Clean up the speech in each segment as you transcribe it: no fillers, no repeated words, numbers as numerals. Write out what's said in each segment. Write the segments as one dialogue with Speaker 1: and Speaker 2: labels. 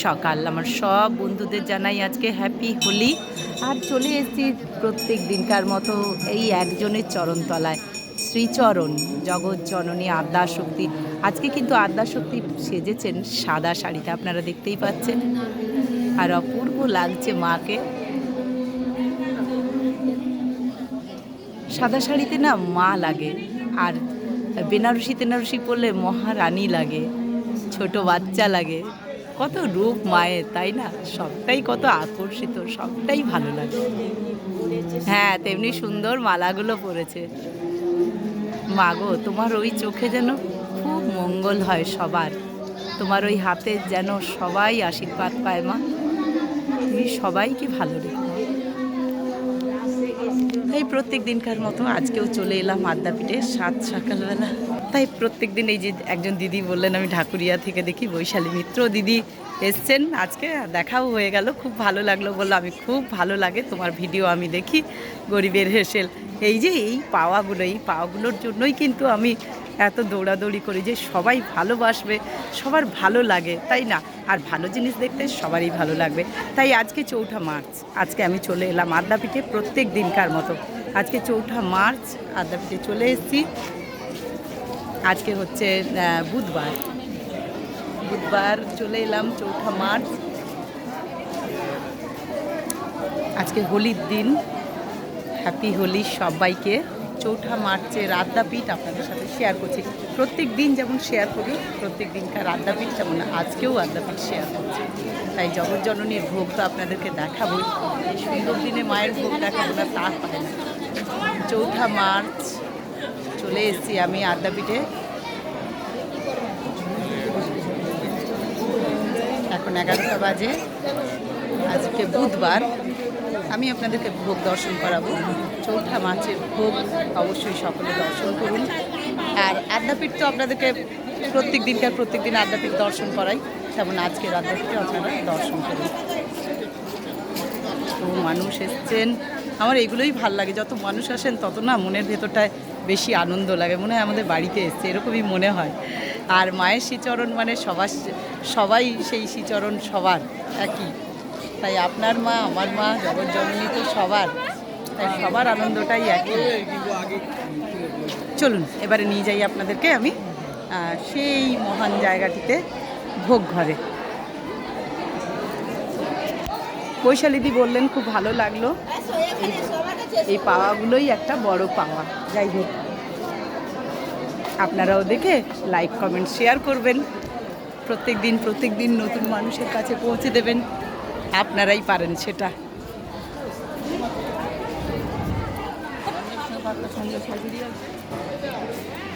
Speaker 1: সকাল। আমার সব বন্ধুদের জানাই আজকে হ্যাপি হোলি। আর চলে এসেছি প্রত্যেক দিনকার মতো এই একজনের চরণতলায়, শ্রীচরণ জগৎ জননী আদ্যাশক্তি। আজকে কিন্তু আদ্যাশক্তি সেজেছেন সাদা শাড়িতে, আপনারা দেখতেই পাচ্ছেন। আর অপূর্ব লাগছে মাকে। সাদা শাড়িতে না মা লাগে, আর বেনারসি তেনারসি পরলে মহারানী লাগে, ছোট বাচ্চা লাগে। কত রূপ মায়ের, তাই না? সবটাই কত আকর্ষিত, সবটাই ভালো লাগে। হ্যাঁ, তেমনি সুন্দর মালাগুলো পরেছে। মা গো, তোমার ওই চোখে যেন খুব মঙ্গল হয় সবার, তোমার ওই হাতে যেন সবাই আশীর্বাদ পায় মা। তুমি সবাইকে ভালো রেখো। তাই প্রত্যেক দিনকার মতো আজকেও চলে এলাম আদ্যাপীঠে সকালবেলা। তাই প্রত্যেক দিন এই যে একজন দিদি বললেন, আমি ঢাকুরিয়া থেকে দেখি, বৈশালী মিত্র দিদি এসছেন, আজকে দেখাও হয়ে গেল, খুব ভালো লাগলো। বললো আমি খুব ভালো লাগে তোমার ভিডিও আমি দেখি, গরিবের হেসেল। এই যে এই পাওয়াগুলোর জন্যই কিন্তু আমি এত দৌড়াদৌড়ি করি, যে সবাই ভালোবাসবে, সবার ভালো লাগে, তাই না? আর ভালো জিনিস দেখতে সবারই ভালো লাগবে। তাই আজকে 4ঠা মার্চ, আজকে আমি চলে এলাম আদ্যাপীঠে প্রত্যেক দিনকার মতো। আজকে 4ঠা মার্চ আদ্যাপীঠে চলে এসেছি। আজকে হচ্ছে বুধবার চলে এলাম 4ঠা মার্চ। আজকে হোলির দিন, হ্যাপি হোলি সবাইকে। 4ঠা মার্চের আদ্যাপীঠ আপনাদের সাথে শেয়ার করছি। প্রত্যেক দিন যেমন শেয়ার করি, প্রত্যেক দিনকার আদ্যাপীঠ তেমন আজকেও আদ্যাপীঠ শেয়ার করছি। তাই জগৎজননীর ভোগ তো আপনাদেরকে দেখাবই, এই সুন্দর দিনে মায়ের ভোগ দেখাবো না তা পারে না। 4ঠা মার্চ চলে এসেছি আমি আদ্যাপীঠে। এখন 11টা বাজে। আজকে বুধবার, আমি আপনাদেরকে ভোগ দর্শন করাবো। 4ঠা মার্চের ভোগ অবশ্যই সকলে দর্শন করুন। আর আদ্যাপীঠ তো আপনাদেরকে প্রত্যেক দিন আদ্যাপীঠ দর্শন করাই, তেমন আজকের আদ্যাপীঠে আপনারা দর্শন করুন। তো মানুষ এসছেন, আমার এগুলোই ভাল লাগে। যত মানুষ আসেন তত না মনের ভেতরটায় বেশি আনন্দ লাগে, মনে হয় আমাদের বাড়িতে এসছে, এরকমই মনে হয়। আর মায়ের শ্রীচরণ মানে সবাই সেই শ্রীচরণ সবার একই। তাই আপনার মা, আমার মা, জগৎজননী তো সবার, তাই সবার আনন্দটাই একই। চলুন এবারে নিয়ে যাই আপনাদেরকে আমি সেই মহান জায়গাটিতে, ভোগ ঘরে। বৈশালীদি বললেন খুব ভালো লাগলো, এই পাওয়াগুলোই একটা বড় পাওয়া। যাই হোক, আপনারাও দেখে লাইক কমেন্ট শেয়ার করবেন, প্রত্যেক দিন নতুন মানুষের কাছে পৌঁছে দেবেন, আপনারাই পারেন সেটা।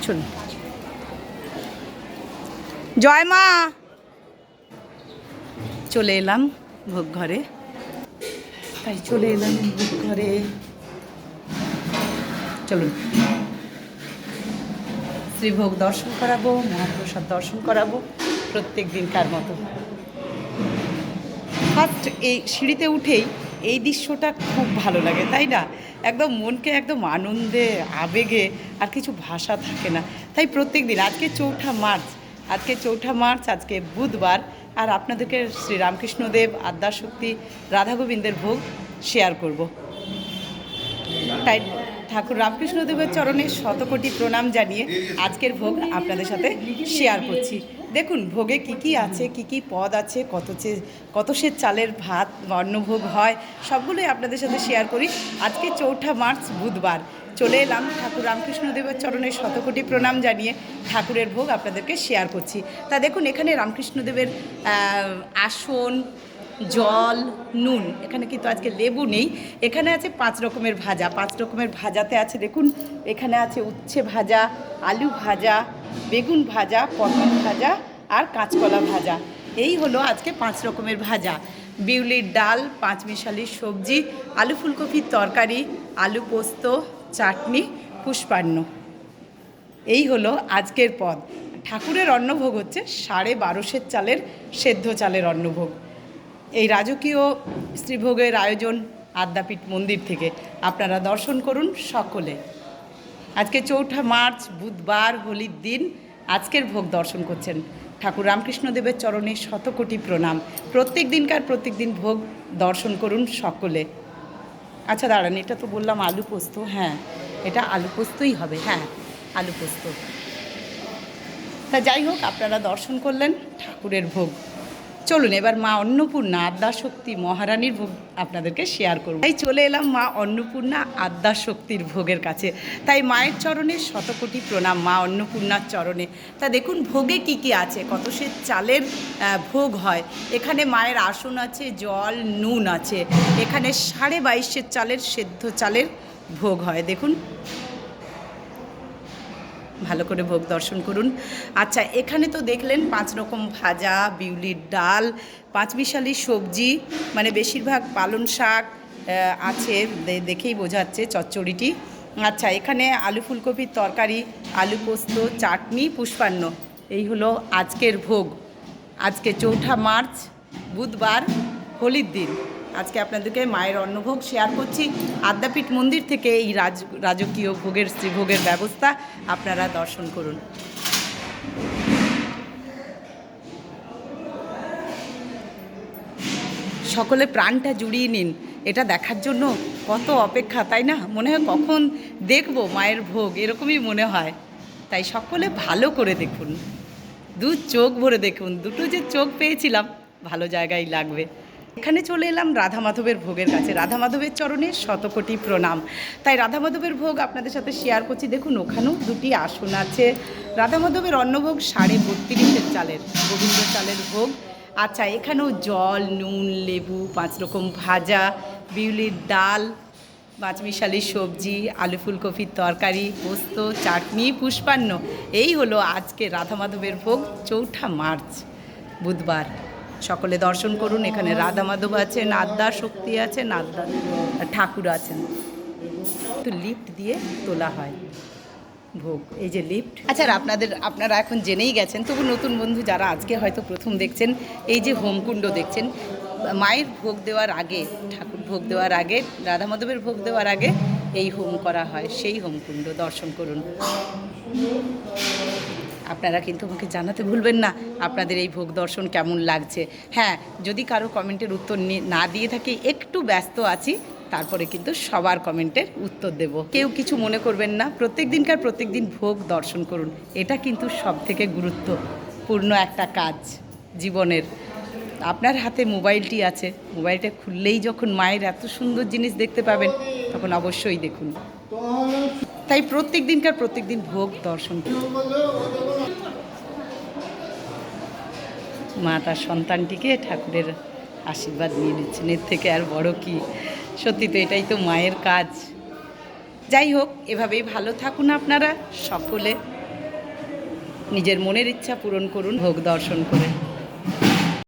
Speaker 1: চলুন, জয় মা। চলে এলাম ভোগ ঘরে, তাই চলে এলাম ভোগ ঘরে। চলুন, শ্রীভোগ দর্শন করাবো, মহাপ্রসাদ দর্শন করাবো প্রত্যেক দিনকার মতো। ফার্স্ট এই সিঁড়িতে উঠেই এই দৃশ্যটা খুব ভালো লাগে, তাই না? একদম মনকে একদম আনন্দে, আবেগে আর কিছু ভাষা থাকে না। তাই প্রত্যেক দিন, আজকে 4ঠা মার্চ, আজকে বুধবার, আর আপনাদেরকে শ্রীরামকৃষ্ণদেব, আদ্যাশক্তি, রাধা গোবিন্দের ভোগ শেয়ার করব। তাই ঠাকুর রামকৃষ্ণদেবের চরণে শতকোটি প্রণাম জানিয়ে আজকের ভোগ আপনাদের সাথে শেয়ার করছি। দেখুন ভোগে কি আছে, কি পদ আছে, কত সে চালের ভাত অন্নভোগ হয়, সবগুলোই আপনাদের সাথে শেয়ার করি। আজকে 4ঠা মার্চ বুধবার চলে এলাম ঠাকুর রামকৃষ্ণদেবের চরণে শতকোটি প্রণাম জানিয়ে ঠাকুরের ভোগ আপনাদেরকে শেয়ার করছি। তা দেখুন, এখানে রামকৃষ্ণদেবের আসন, জল, নুন, এখানে কিন্তু আজকে লেবু নেই। এখানে আছে 5 রকমের ভাজা। 5 রকমের ভাজাতে আছে, দেখুন এখানে আছে উচ্ছে ভাজা, আলু ভাজা, বেগুন ভাজা, পটল ভাজা আর কাঁচকলা ভাজা। এই হলো আজকে 5 রকমের ভাজা। বিউলির ডাল, 5 মিশালির সবজি, আলু ফুলকপির তরকারি, আলু পোস্ত, চাটনি, পুষ্পান্ন। এই হলো আজকের পদ। ঠাকুরের অন্নভোগ হচ্ছে 1250 চালের সেদ্ধ চালের অন্নভোগ। এই রাজকীয় শ্রীভোগের আয়োজন আদ্যাপীঠ মন্দির থেকে, আপনারা দর্শন করুন সকলে। আজকে 4ঠা মার্চ বুধবার, হোলির দিন, আজকের ভোগ দর্শন করছেন। ঠাকুর রামকৃষ্ণদেবের চরণে শতকোটি প্রণাম। প্রত্যেক দিন ভোগ দর্শন করুন সকলে। আচ্ছা দাঁড়ান, এটা তো বললাম আলু পোস্ত, হ্যাঁ এটা আলু পোস্তই হবে, হ্যাঁ আলু পোস্ত। তা যাই হোক, আপনারা দর্শন করলেন ঠাকুরের ভোগ। চলুন এবার মা অন্নপূর্ণা আদ্যাশক্তি মহারানীর ভোগ আপনাদেরকে শেয়ার করব। তাই চলে এলাম মা অন্নপূর্ণা আদ্যাশক্তির ভোগের কাছে। তাই মায়ের চরণে শতকোটি প্রণাম, মা অন্নপূর্ণার চরণে। তা দেখুন ভোগে কি কি আছে, কত সে চালের ভোগ হয়। এখানে মায়ের আসন আছে, জল নুন আছে। এখানে 22.5 চালের সেদ্ধ চালের ভোগ হয়। দেখুন ভালো করে ভোগ দর্শন করুন। আচ্ছা এখানে তো দেখলেন 5 রকম ভাজা, বিউলির ডাল, 5 মিশালি সবজি, মানে বেশিরভাগ পালং শাক আছে, দেখেই বোঝাচ্ছে চচ্চড়িটি। আচ্ছা এখানে আলু ফুলকপির তরকারি, আলু পোস্ত, চাটনি, পুষ্পান্ন। এই হলো আজকের ভোগ। আজকে 4 মার্চ বুধবার, হোলির দিন। আজকে আপনাদেরকে মায়ের অন্নভোগ শেয়ার করছি। আদ্যাপীঠ মন্দির থেকে এই রাজকীয় ভোগের শ্রীভোগের ব্যবস্থা আপনারা দর্শন করুন। সকলে প্রাণটা জুড়িয়ে নিন, এটা দেখার জন্য কত অপেক্ষা, তাই না? মনে হয় কখন দেখব মায়ের ভোগ, এরকমই মনে হয়। তাই সকলে ভালো করে দেখুন, চোখ ভরে দেখুন। দুটো যে চোখ পেয়েছিলাম, ভালো জায়গায় লাগবে। এখানে চলে এলাম রাধা মাধবের ভোগের কাছে। রাধা মাধবের চরণে শতকোটি প্রণাম। তাই রাধা মাধবের ভোগ আপনাদের সাথে শেয়ার করছি। দেখুন ওখানেও 2টি আসন আছে। রাধা মাধবের অন্নভোগ 32.5 চালের, গোবিন্দ চালের ভোগ। আচ্ছা এখানেও জল নুন লেবু, 5 রকম ভাজা, বিউলির ডাল, 5 মিশালি সবজি, আলু ফুলকপির তরকারি, পোস্ত, চাটনি, পুষ্পান্ন। এই হলো আজকে রাধা মাধবের ভোগ 4 মার্চ বুধবার। সকলে দর্শন করুন। এখানে রাধা মাধব আছেন, আদ্যাশক্তি আছেন, ঠাকুর আছেন। তো লিফট দিয়ে তোলা হয় ভোগ, এই যে লিফট। আচ্ছা আপনারা এখন জেনেই গেছেন, তবু নতুন বন্ধু যারা আজকে হয়তো প্রথম দেখছেন, এই যে হোমকুণ্ড দেখছেন, মায়ের ভোগ দেওয়ার আগে, ঠাকুর ভোগ দেওয়ার আগে, রাধা মাধবের ভোগ দেওয়ার আগে এই হোম করা হয়। সেই হোমকুণ্ড দর্শন করুন। আপনারা কিন্তু আমাকে জানাতে ভুলবেন না আপনাদের এই ভোগ দর্শন কেমন লাগছে। হ্যাঁ, যদি কারো কমেন্টের উত্তর না দিয়ে থাকি, একটু ব্যস্ত আছি, তারপরে কিন্তু সবার কমেন্টের উত্তর দেব। কেউ কিছু মনে করবেন না। প্রত্যেক দিন ভোগ দর্শন করুন। এটা কিন্তু সবথেকে গুরুত্বপূর্ণ একটা কাজ জীবনের। আপনার হাতে মোবাইলটি আছে, মোবাইলটা খুললেই যখন মায়ের এত সুন্দর জিনিস দেখতে পাবেন, তখন অবশ্যই দেখুন। তাই প্রত্যেক দিন ভোগ দর্শন করুন। মা তার সন্তানটিকে ঠাকুরের আশীর্বাদ নিয়ে নিচ্ছেন, এর থেকে আর বড় কি? সত্যি তো এটাই তো মায়ের কাজ। যাই হোক, এভাবেই ভালো থাকুন আপনারা সকলে। নিজের মনের ইচ্ছা পূরণ করুন ভোগ দর্শন করে।